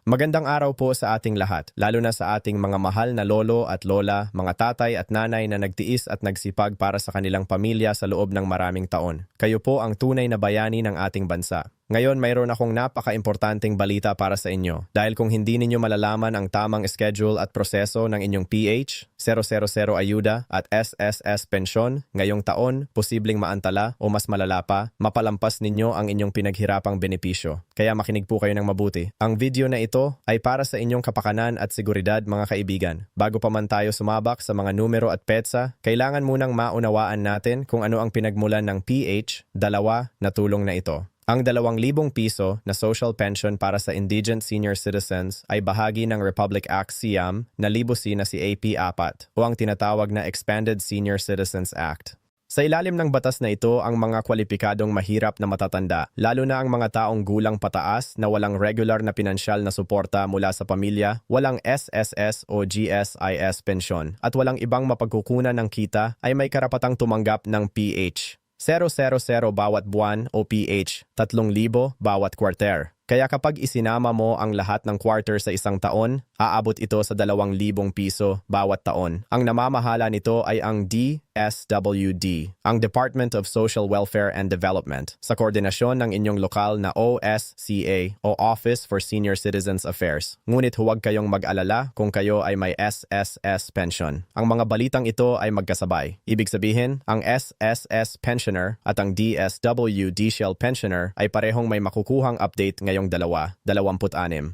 Magandang araw po sa ating lahat, lalo na sa ating mga mahal na lolo at lola, mga tatay at nanay na nagtiis at nagsipag para sa kanilang pamilya sa loob ng maraming taon. Kayo po ang tunay na bayani ng ating bansa. Ngayon, mayroon akong napaka-importanting balita para sa inyo. Dahil kung hindi ninyo malalaman ang tamang schedule at proseso ng inyong PH, 000 ayuda at SSS pensyon, ngayong taon, posibleng maantala o mas malala pa, mapalampas ninyo ang inyong pinaghirapang benepisyo. Kaya makinig po kayo ng mabuti. Ang video na ito ay para sa inyong kapakanan at seguridad mga kaibigan. Bago pa man tayo sumabak sa mga numero at petsa, kailangan munang maunawaan natin kung ano ang pinagmulan ng PH, dalawa na tulong na ito. Ang 2,000 piso na social pension para sa indigent senior citizens ay bahagi ng Republic Act Siam na libusi na si AP4 o ang tinatawag na Expanded Senior Citizens Act. Sa ilalim ng batas na ito, ang mga kwalipikadong mahirap na matatanda, lalo na ang mga taong gulang pataas na walang regular na pinansyal na suporta mula sa pamilya, walang SSS o GSIS pensyon, at walang ibang mapagkukunan ng kita ay may karapatang tumanggap ng PH. 000 bawat buwan o PH, 3,000 bawat quarter. Kaya kapag isinama mo ang lahat ng quarter sa isang taon, aabot ito sa 2,000 piso bawat taon. Ang namamahala nito ay ang DSWD, ang Department of Social Welfare and Development, sa koordinasyon ng inyong lokal na OSCA o Office for Senior Citizens Affairs. Ngunit huwag kayong mag-alala kung kayo ay may SSS pension. Ang mga balitang ito ay magkasabay. Ibig sabihin, ang SSS pensioner at ang DSWD Shell pensioner ay parehong may makukuhang update ngayong 26.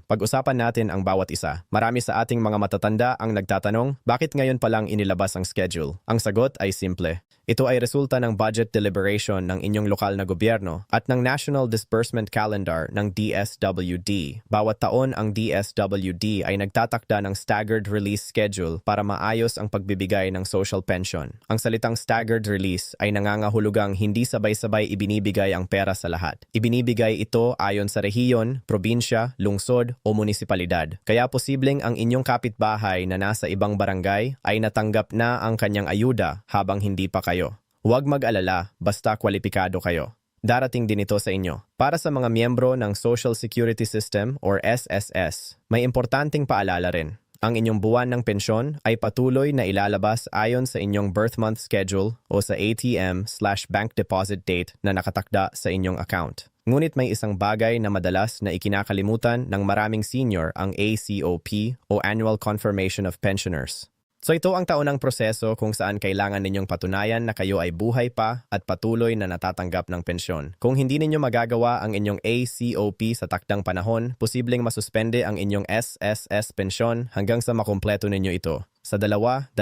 Pag-usapan natin ang bawat isa. Marami sa ating mga matatanda ang nagtatanong, bakit ngayon pa lang inilabas ang schedule? Ang sagot ay simple. Ito ay resulta ng budget deliberation ng inyong lokal na gobyerno at ng National Disbursement Calendar ng DSWD. Bawat taon ang DSWD ay nagtatakda ng staggered release schedule para maayos ang pagbibigay ng social pension. Ang salitang staggered release ay nangangahulugang hindi sabay-sabay ibinibigay ang pera sa lahat. Ibinibigay ito ayon sa rehiyon, probinsya, lungsod o munisipalidad. Kaya posibleng ang inyong kapitbahay na nasa ibang barangay ay natanggap na ang kanyang ayuda habang hindi pa kayo. Huwag mag-alala, basta kwalipikado kayo. Darating din ito sa inyo. Para sa mga miyembro ng Social Security System or SSS, may importanteng paalala rin. Ang inyong buwan ng pensyon ay patuloy na ilalabas ayon sa inyong birth month schedule o sa ATM/bank deposit date na nakatakda sa inyong account. Ngunit may isang bagay na madalas na ikinakalimutan ng maraming senior, ang ACOP o Annual Confirmation of Pensioners. So ito ang taonang proseso kung saan kailangan ninyong patunayan na kayo ay buhay pa at patuloy na natatanggap ng pensyon. Kung hindi ninyo magagawa ang inyong ACOP sa takdang panahon, posibleng masuspende ang inyong SSS pensyon hanggang sa makumpleto ninyo ito. Sa 26,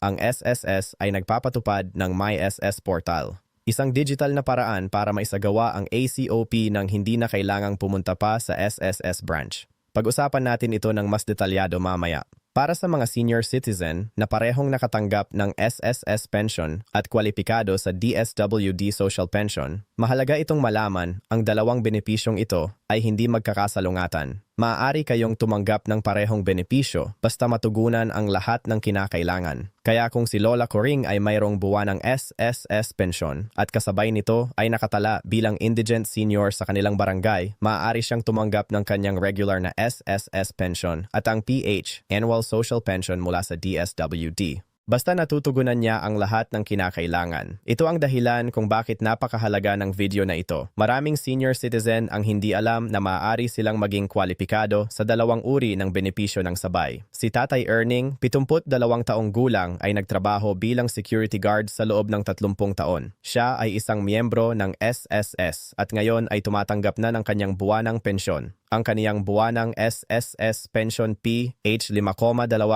ang SSS ay nagpapatupad ng MySS Portal. Isang digital na paraan para maisagawa ang ACOP nang hindi na kailangang pumunta pa sa SSS branch. Pag-usapan natin ito ng mas detalyado mamaya. Para sa mga senior citizen na parehong nakatanggap ng SSS pension at kwalipikado sa DSWD social pension, mahalaga itong malaman ang dalawang benepisyong ito ay hindi magkakasalungatan. Maaari kayong tumanggap ng parehong benepisyo basta matugunan ang lahat ng kinakailangan. Kaya kung si Lola Coring ay mayroong buwan ng SSS pension at kasabay nito ay nakatala bilang indigent senior sa kanilang barangay, maaari siyang tumanggap ng kanyang regular na SSS pension at ang PH, annual social pension mula sa DSWD. Basta natutugunan niya ang lahat ng kinakailangan. Ito ang dahilan kung bakit napakahalaga ng video na ito. Maraming senior citizen ang hindi alam na maaari silang maging kwalipikado sa dalawang uri ng benepisyo ng sabay. Si Tatay Erning, 72 taong gulang, ay nagtrabaho bilang security guard sa loob ng 30 taon. Siya ay isang miyembro ng SSS at ngayon ay tumatanggap na ng kanyang buwanang pensyon. Ang kaniyang buwanang SSS pension PH 5,2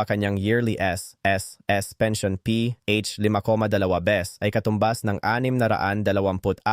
kanyang yearly SSS pension PH 5,2 bes ay katumbas ng 624,4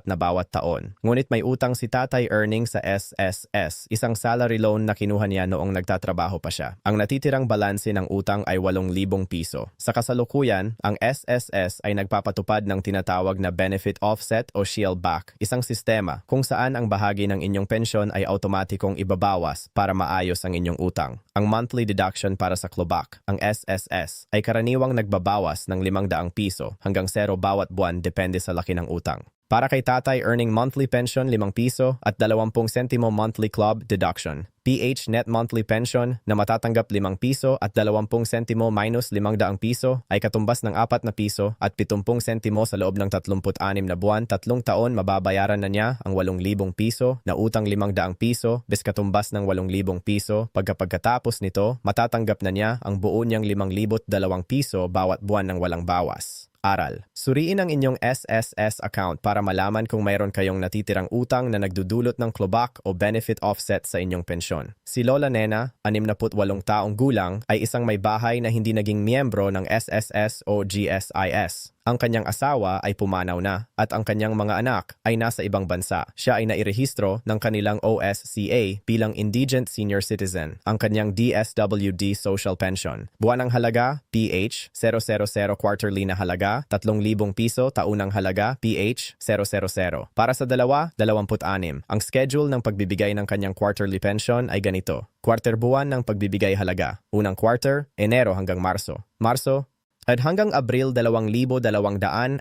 na bawat taon. Ngunit may utang si Tatay Erning sa SSS, isang salary loan na kinuha niya noong nagtatrabaho pa siya. Ang natitirang balanse ng utang ay 8,000 piso. Sa kasalukuyan, ang SSS ay nagpapatupad ng tinatawag na benefit offset o shield back, isang sistema kung saan ang bahagi ng inyong pensyon ay automatikong ibabawas para maayos ang inyong utang. Ang monthly deduction para sa clawback, ang SSS, ay karaniwang nagbabawas ng 500 piso hanggang 0 bawat buwan depende sa laki ng utang. Para kay tatay earning monthly pension 5 piso at 20 sentimo monthly club deduction. PH net monthly pension na matatanggap 5 piso at 20 sentimo minus 500 piso ay katumbas ng 4 na piso at 70 sentimo sa loob ng 36 na buwan. 3 taon mababayaran na niya ang 8,000 piso na utang 500 piso bis katumbas ng 8,000 piso. Pagkatapos nito, matatanggap na niya ang buo niyang 5,002 piso bawat buwan ng walang bawas. Aral. Suriin ang inyong SSS account para malaman kung mayroon kayong natitirang utang na nagdudulot ng clawback o benefit offset sa inyong pensyon. Si Lola Nena, 68 taong gulang, ay isang may bahay na hindi naging miyembro ng SSS o GSIS. Ang kanyang asawa ay pumanaw na at ang kanyang mga anak ay nasa ibang bansa. Siya ay nairehistro ng kanilang OSCA bilang Indigent Senior Citizen. Ang kanyang DSWD Social Pension. Buwanang halaga, PH, 000 quarterly na halaga, 3,000 piso taunang halaga, PH, 000. Para sa dalawa, 26. Ang schedule ng pagbibigay ng kanyang quarterly pension ay ganito. Quarter buwan ng pagbibigay halaga. Unang quarter, Enero hanggang Marso. Marso, at hanggang Abril 2,263.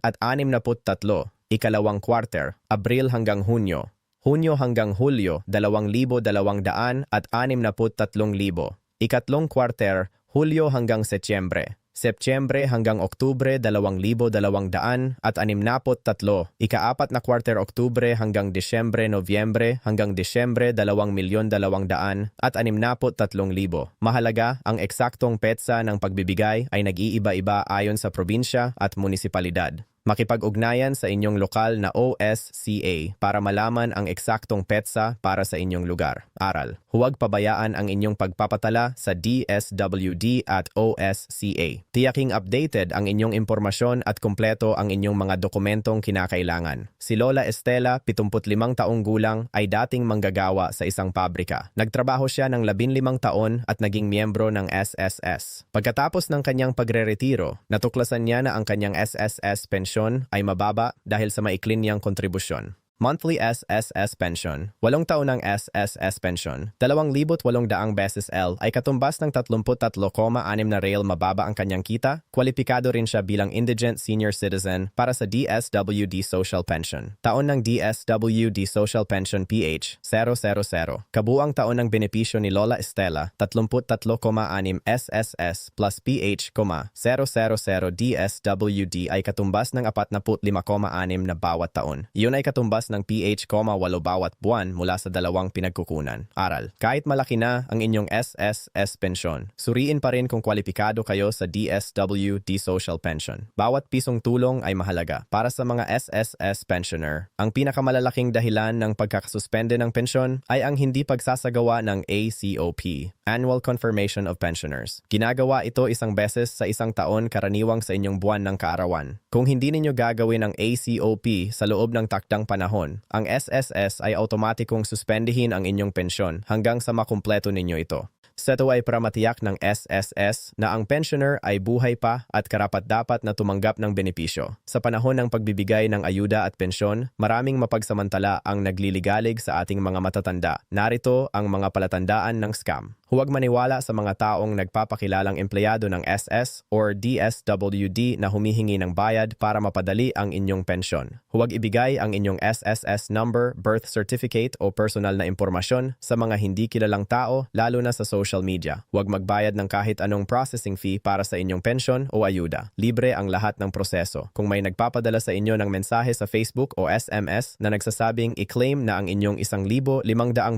Ikalawang quarter, Abril hanggang Hunyo. Hunyo hanggang Hulyo, 2,263,000. Ikatlong quarter, Hulyo hanggang Setyembre. Setyembre hanggang Oktubre, 2,263. Ikaapat na quarter, Oktubre hanggang Disyembre, Nobyembre hanggang Disyembre, 2,263,000. Mahalaga, ang eksaktong petsa ng pagbibigay ay nag-iiba-iba ayon sa probinsya at munisipalidad. Makipag-ugnayan sa inyong lokal na OSCA para malaman ang eksaktong petsa para sa inyong lugar. Aral. Huwag pabayaan ang inyong pagpapatala sa DSWD at OSCA. Tiyaking updated ang inyong impormasyon at kumpleto ang inyong mga dokumentong kinakailangan. Si Lola Estela, 75 taong gulang, ay dating manggagawa sa isang pabrika. Nagtrabaho siya ng 15 taon at naging miyembro ng SSS. Pagkatapos ng kanyang pagreretiro, natuklasan niya na ang kanyang SSS pension ay mababa dahil sa maiklin niyang kontribusyon. Monthly SSS pension. 8 taon ng SSS pension. 2,800 beses L ay katumbas ng 33,6 na rail mababa ang kanyang kita. Kwalipikado rin siya bilang Indigent Senior Citizen para sa DSWD Social Pension. Taon ng DSWD Social Pension PH, 000. Kabuang taon ng benepisyo ni Lola Estela, 33,6 SSS plus PH, 000 DSWD ay katumbas ng 45,6 na bawat taon. Iyon ay katumbas ng PH, 8 bawat buwan mula sa dalawang pinagkukunan. Aral. Kahit malaki na ang inyong SSS pension, suriin pa rin kung kwalipikado kayo sa DSWD Social Pension. Bawat pisong tulong ay mahalaga. Para sa mga SSS pensioner, ang pinakamalalaking dahilan ng pagkakasuspende ng pensyon ay ang hindi pagsasagawa ng ACOP, Annual Confirmation of Pensioners. Ginagawa ito isang beses sa isang taon karaniwang sa inyong buwan ng kaarawan. Kung hindi ninyo gagawin ang ACOP sa loob ng takdang panahon, ang SSS ay automatikong suspendihin ang inyong pensyon hanggang sa makumpleto ninyo ito. Sa ito ay para matiyak ng SSS na ang pensioner ay buhay pa at karapat-dapat na tumanggap ng benepisyo. Sa panahon ng pagbibigay ng ayuda at pensyon, maraming mapagsamantala ang nagliligalig sa ating mga matatanda. Narito ang mga palatandaan ng scam. Huwag maniwala sa mga taong nagpapakilalang empleyado ng SS or DSWD na humihingi ng bayad para mapadali ang inyong pensyon. Huwag ibigay ang inyong SSS number, birth certificate o personal na impormasyon sa mga hindi kilalang tao, lalo na sa social media. Huwag magbayad ng kahit anong processing fee para sa inyong pensyon o ayuda. Libre ang lahat ng proseso. Kung may nagpapadala sa inyo ng mensahe sa Facebook o SMS na nagsasabing i-claim na ang inyong 1,500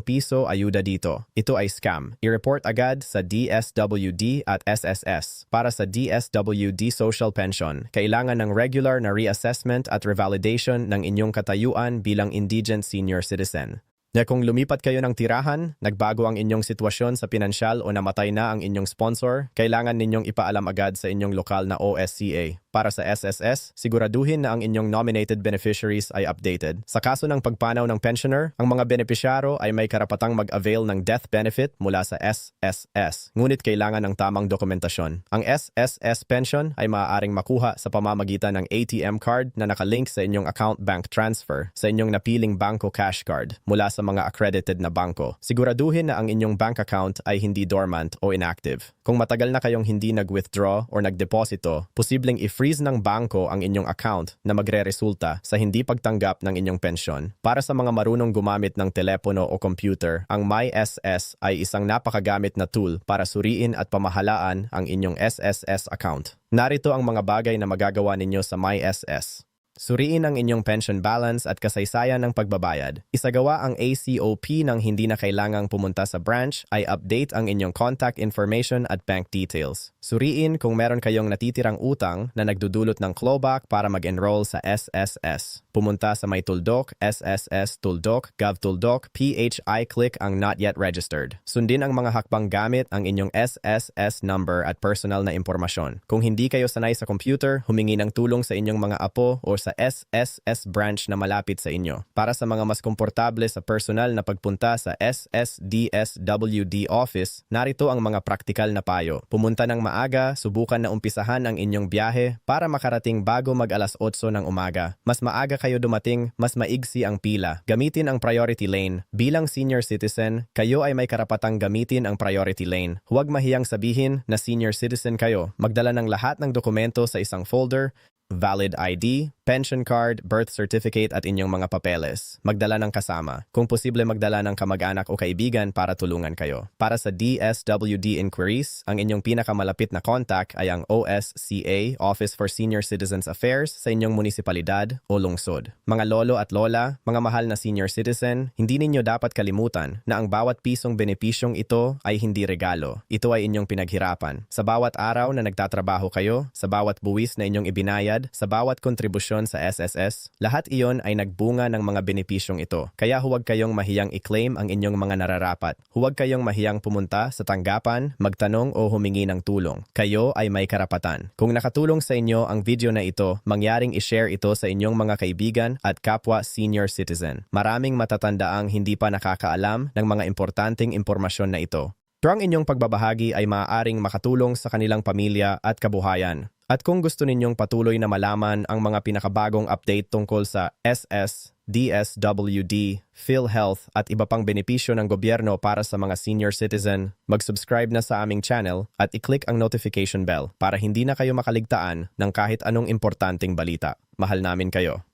piso ayuda dito, ito ay scam. I-report agad sa DSWD at SSS. Para sa DSWD Social Pension, kailangan ng regular na reassessment at revalidation ng inyong katayuan bilang Indigent Senior Citizen. Na kung lumipat kayo ng tirahan, nagbago ang inyong sitwasyon sa pinansyal o namatay na ang inyong sponsor, kailangan ninyong ipaalam agad sa inyong lokal na OSCA. Para sa SSS, siguraduhin na ang inyong nominated beneficiaries ay updated. Sa kaso ng pagpanaw ng pensioner, ang mga benepisyaro ay may karapatang mag-avail ng death benefit mula sa SSS. Ngunit kailangan ng tamang dokumentasyon. Ang SSS pension ay maaaring makuha sa pamamagitan ng ATM card na nakalink sa inyong account bank transfer sa inyong napiling bangko cash card mula sa mga accredited na bangko. Siguraduhin na ang inyong bank account ay hindi dormant o inactive. Kung matagal na kayong hindi nag-withdraw o nagdeposito, posibleng i-freeze ng bangko ang inyong account na magre-resulta sa hindi pagtanggap ng inyong pensyon. Para sa mga marunong gumamit ng telepono o computer, ang MySS ay isang napakagamit na tool para suriin at pamahalaan ang inyong SSS account. Narito ang mga bagay na magagawa ninyo sa MySS. Suriin ang inyong pension balance at kasaysayan ng pagbabayad. Isagawa ang ACOP nang hindi na kailangang pumunta sa branch, ay update ang inyong contact information at bank details. Suriin kung meron kayong natitirang utang na nagdudulot ng clawback para mag-enroll sa SSS. Pumunta sa May Tuldok, SSS Tuldok, GovTuldok, PHI click ang Not Yet Registered. Sundin ang mga hakbang gamit ang inyong SSS number at personal na impormasyon. Kung hindi kayo sanay sa computer, humingi ng tulong sa inyong mga apo o sa SSS branch na malapit sa inyo. Para sa mga mas komportable sa personal na pagpunta sa SSDSWD office, narito ang mga praktikal na payo. Pumunta ng maaga, subukan na umpisahan ang inyong biyahe para makarating bago mag alas 8 ng umaga. Mas maaga kayo dumating, mas maigsi ang pila. Gamitin ang priority lane. Bilang senior citizen, kayo ay may karapatang gamitin ang priority lane. Huwag mahiyang sabihin na senior citizen kayo. Magdala ng lahat ng dokumento sa isang folder, valid ID, pension card, birth certificate at inyong mga papeles. Magdala ng kasama. Kung posible magdala ng kamag-anak o kaibigan para tulungan kayo. Para sa DSWD inquiries, ang inyong pinakamalapit na contact ay ang OSCA, Office for Senior Citizens Affairs sa inyong munisipalidad o lungsod. Mga lolo at lola, mga mahal na senior citizen, hindi ninyo dapat kalimutan na ang bawat pisong benepisyong ito ay hindi regalo. Ito ay inyong pinaghirapan. Sa bawat araw na nagtatrabaho kayo, sa bawat buwis na inyong ibinayad, sa bawat kontribusyon sa SSS, lahat iyon ay nagbunga ng mga benepisyong ito. Kaya huwag kayong mahiyang i-claim ang inyong mga nararapat. Huwag kayong mahiyang pumunta sa tanggapan, magtanong o humingi ng tulong. Kayo ay may karapatan. Kung nakatulong sa inyo ang video na ito, mangyaring i-share ito sa inyong mga kaibigan at kapwa senior citizen. Maraming matatandaang hindi pa nakakaalam ng mga importanteng impormasyon na ito. Pero ang inyong pagbabahagi ay maaaring makatulong sa kanilang pamilya at kabuhayan. At kung gusto ninyong patuloy na malaman ang mga pinakabagong update tungkol sa SS, DSWD, PhilHealth at iba pang benepisyo ng gobyerno para sa mga senior citizen, mag-subscribe na sa aming channel at i-click ang notification bell para hindi na kayo makaligtaan ng kahit anong importanteng balita. Mahal namin kayo.